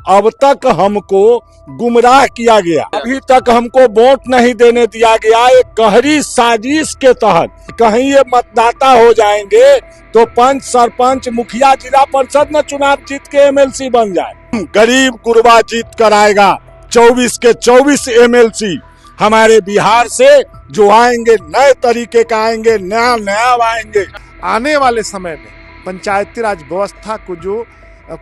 अब तक हमको गुमराह किया गया, अभी तक हमको वोट नहीं देने दिया गया। एक गहरी साजिश के तहत कहीं ये मतदाता हो जाएंगे तो पंच, सरपंच, मुखिया, जिला परिषद में चुनाव जीत के एमएलसी बन जाए। गरीब गुरबा जीत कर आएगा। 24 के 24 एमएलसी हमारे बिहार से जो आएंगे, नए तरीके का आएंगे, नया नया आएंगे। आने वाले समय में पंचायती राज व्यवस्था को जो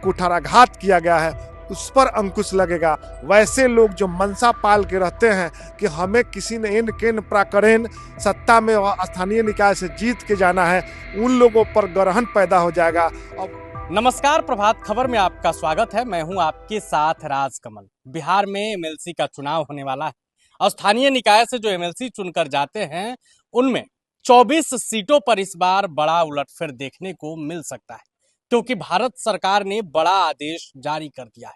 कुठाराघात किया गया है उस पर अंकुश लगेगा। वैसे लोग जो मनसा पाल के रहते हैं कि हमें किसी ने इन केन प्राकरेन सत्ता में स्थानीय निकाय से जीत के जाना है, उन लोगों पर ग्रहण पैदा हो जाएगा। नमस्कार, प्रभात खबर में आपका स्वागत है। मैं हूं आपके साथ राजकमल। बिहार में एमएलसी का चुनाव होने वाला है और स्थानीय निकाय से जो एमएलसी चुनकर जाते हैं उनमें 24 सीटों पर इस बार बड़ा उलटफेर देखने को मिल सकता है, क्योंकि भारत सरकार ने बड़ा आदेश जारी कर दिया है।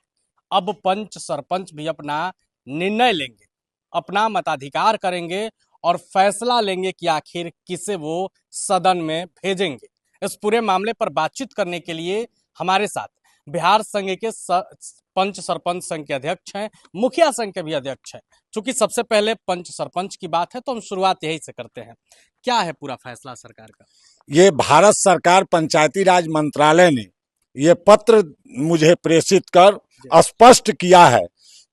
अब पंच सरपंच भी अपना निर्णय लेंगे, अपना मताधिकार करेंगे और फैसला लेंगे कि आखिर किसे वो सदन में भेजेंगे। इस पूरे मामले पर बातचीत करने के लिए हमारे साथ बिहार संघ के पंच सरपंच संघ के अध्यक्ष हैं, मुखिया संघ के भी अध्यक्ष हैं। चूंकि सबसे पहले पंच सरपंच की बात है तो हम शुरुआत यही से करते हैं। क्या है पूरा फैसला सरकार का? ये भारत सरकार पंचायती राज मंत्रालय ने ये पत्र मुझे प्रेषित कर स्पष्ट किया है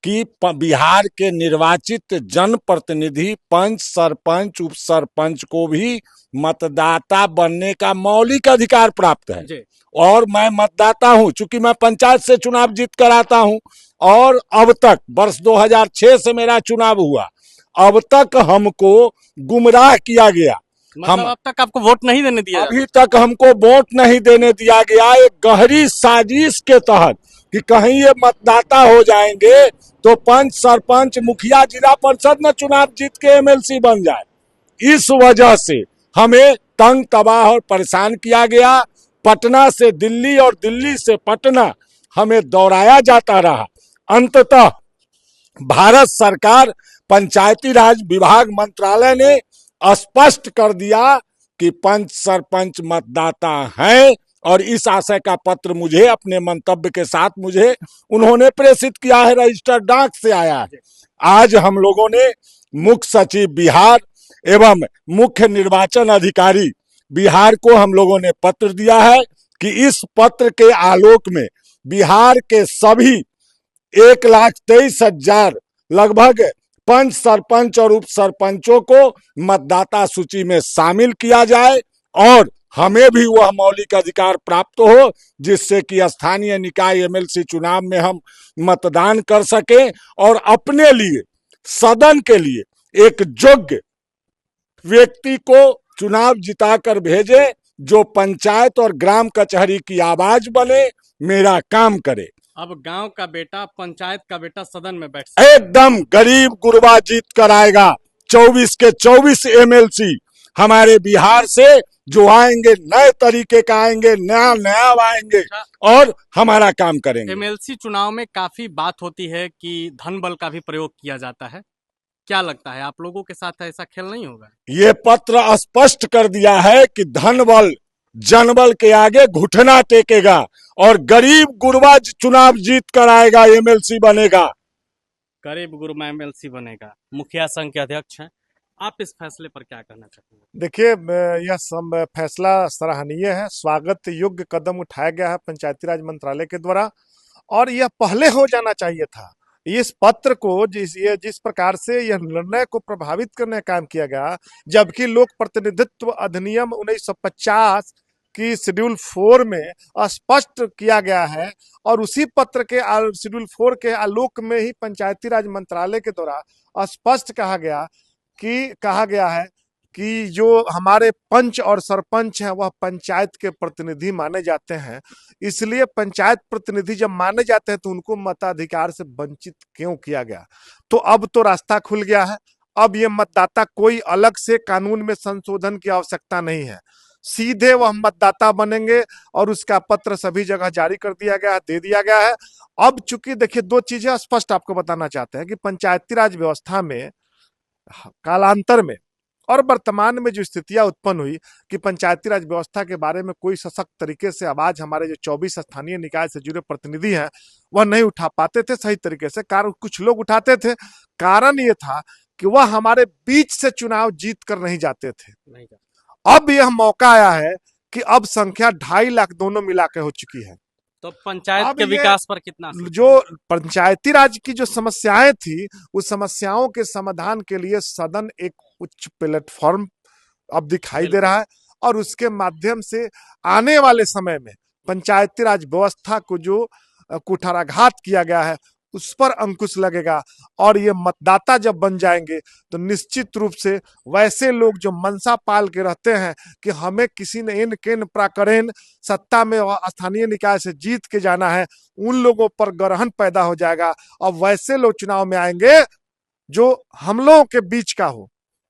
कि बिहार के निर्वाचित जनप्रतिनिधि पंच, सरपंच, उप सरपंच को भी मतदाता बनने का मौलिक अधिकार प्राप्त है। और मैं मतदाता हूं, चूंकि मैं पंचायत से चुनाव जीत कर आता हूं और अब तक वर्ष 2006 से मेरा चुनाव हुआ, अब तक हमको गुमराह किया गया। मतलब अब तक आपको वोट नहीं देने दिया? अभी तक हमको वोट नहीं देने दिया गया। एक गहरी साजिश के तहत कि कहीं ये मतदाता हो जाएंगे तो पंच, सरपंच, मुखिया, जिला परिषद में चुनाव जीत के एमएलसी बन जाए। इस वजह से हमें तंग, तबाह और परेशान किया गया। पटना से दिल्ली और दिल्ली से पटना हमें दौड़ाया जाता रहा। अंततः भारत सरकार पंचायती राज विभाग मंत्रालय ने स्पष्ट कर दिया कि पंच, सरपंच मतदाता हैं और इस आशय का पत्र मुझे अपने मंतव्य के साथ मुझे उन्होंने प्रेषित किया है, रजिस्टर डाक से आया है। आज हम लोगों ने मुख्य सचिव बिहार एवं मुख्य निर्वाचन अधिकारी बिहार को हम लोगों ने पत्र दिया है कि इस पत्र के आलोक में बिहार के सभी 1,23,000 लगभग पंच, सरपंच और उप सरपंचों को मतदाता सूची में शामिल किया जाए और हमें भी वह मौलिक अधिकार प्राप्त हो जिससे कि स्थानीय निकाय एमएलसी चुनाव में हम मतदान कर सकें और अपने लिए, सदन के लिए एक योग्य व्यक्ति को चुनाव जिताकर भेजे जो पंचायत और ग्राम कचहरी की आवाज बने, मेरा काम करे। अब गांव का बेटा, पंचायत का बेटा सदन में बैठ एकदम गरीब गुरबा जीत कर आएगा। 24 के 24 एमएलसी हमारे बिहार से जो आएंगे, नए तरीके का आएंगे, नया नया आएंगे और हमारा काम करेंगे। एमएलसी चुनाव में काफी बात होती है कि धन बल का भी प्रयोग किया जाता है। क्या लगता है आप लोगों के साथ ऐसा खेल नहीं होगा? ये पत्र स्पष्ट कर दिया है कि धन बल जनबल के आगे घुटना टेकेगा और गरीब गुरबा चुनाव जीत कर आएगा, एमएलसी बनेगा। गरीब गुरबा एमएलसी बनेगा। मुखिया संघ के अध्यक्ष हैं, आप इस फैसले पर क्या कहना चाहते हैं? देखिए, यह फैसला सराहनीय है, स्वागत योग्य कदम उठाया गया है पंचायती राज मंत्रालय के द्वारा और यह पहले हो जाना चाहिए था। इस पत्र को जिस प्रकार से यह निर्णय को प्रभावित करने का काम किया गया, जबकि लोक प्रतिनिधित्व अधिनियम 1950 की शेड्यूल 4 में स्पष्ट किया गया है और उसी पत्र के शेड्यूल 4 के आलोक में ही पंचायती राज मंत्रालय के द्वारा स्पष्ट कहा गया है कि जो हमारे पंच और सरपंच हैं वह पंचायत के प्रतिनिधि माने जाते हैं। इसलिए पंचायत प्रतिनिधि जब माने जाते हैं तो उनको मताधिकार से वंचित क्यों किया गया? तो अब तो रास्ता खुल गया है। अब ये मतदाता कोई अलग से कानून में संशोधन की आवश्यकता नहीं है, सीधे वह मतदाता बनेंगे और उसका पत्र सभी जगह जारी कर दिया गया है, दे दिया गया है। अब चूंकि देखिए, दो चीजें स्पष्ट आपको बताना चाहते हैं कि पंचायती राज व्यवस्था में कालांतर में और वर्तमान में जो स्थितियां उत्पन्न हुई कि पंचायती राज व्यवस्था के बारे में कोई सशक्त तरीके से आवाज हमारे जो 24 स्थानीय निकाय से जुड़े प्रतिनिधि हैं वह नहीं उठा पाते थे सही तरीके से। कारण कुछ लोग उठाते थे, कारण ये था कि वह हमारे बीच से चुनाव जीत कर नहीं जाते थे। अब यह मौका आया है कि अब संख्या 2.5 लाख दोनों मिला के हो चुकी है। तो पंचायत के विकास पर कितना जो पंचायती राज की जो समस्याएं थी उस समस्याओं के समाधान के लिए सदन एक उच्च प्लेटफॉर्म अब दिखाई दे रहा है और उसके माध्यम से आने वाले समय में पंचायती राज व्यवस्था को जो कुठाराघात किया गया है उस पर अंकुश लगेगा। और ये मतदाता जब बन जाएंगे तो निश्चित रूप से वैसे लोग जो मनसा पाल के रहते हैं कि हमें किसी ने इन केन प्राकरेन सत्ता में स्थानीय निकाय से जीत के जाना है, उन लोगों पर ग्रहण पैदा हो जाएगा और वैसे लोग चुनाव में आएंगे जो हम लोगों के बीच का हो,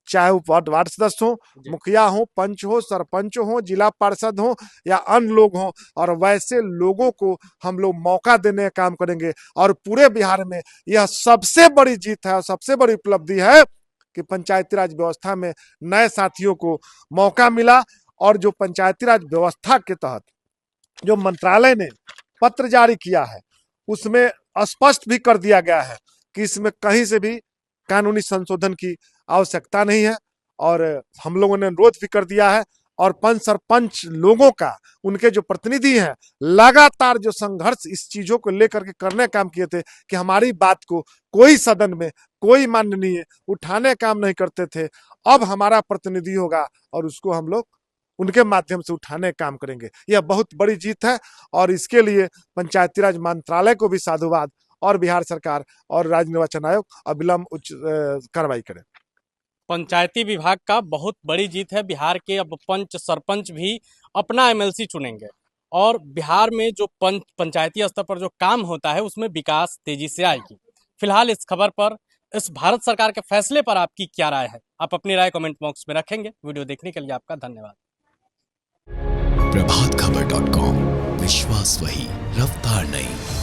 चाहे वो वार्ड सदस्य हो, मुखिया हो, पंच हो, सरपंच हो, जिला पार्षद हो या अन्य लोग हो, और वैसे लोगों को हम लोग मौका देने का काम करेंगे। और पूरे बिहार में यह सबसे बड़ी जीत है और सबसे बड़ी उपलब्धि है कि पंचायती राज व्यवस्था में नए साथियों को मौका मिला। और जो पंचायती राज व्यवस्था के तहत जो मंत्रालय ने पत्र जारी किया है उसमें स्पष्ट भी कर दिया गया है कि इसमें कहीं से भी कानूनी संशोधन की आवश्यकता नहीं है। और हम लोगों ने अनुरोध भी कर दिया है और पंच सरपंच लोगों का, उनके जो प्रतिनिधि हैं, लगातार जो संघर्ष इस चीजों को लेकर के करने काम किए थे कि हमारी बात को कोई सदन में कोई माननीय उठाने काम नहीं करते थे। अब हमारा प्रतिनिधि होगा और उसको हम लोग उनके माध्यम से उठाने काम करेंगे। यह बहुत बड़ी जीत है और इसके लिए पंचायती राज मंत्रालय को भी साधुवाद और बिहार सरकार और राज्य निर्वाचन आयोग अविलंब उच्च कार्रवाई करे। पंचायती विभाग का बहुत बड़ी जीत है। बिहार के अब पंच सरपंच भी अपना एमएलसी चुनेंगे और बिहार में जो पंचायती स्तर पर जो काम होता है उसमें विकास तेजी से आएगी। फिलहाल इस खबर पर, इस भारत सरकार के फैसले पर आपकी क्या राय है? आप अपनी राय कमेंट बॉक्स में रखेंगे। वीडियो देखने के लिए आपका धन्यवाद। प्रभातखबर.com, विश्वास वही, रफ्तार नहीं।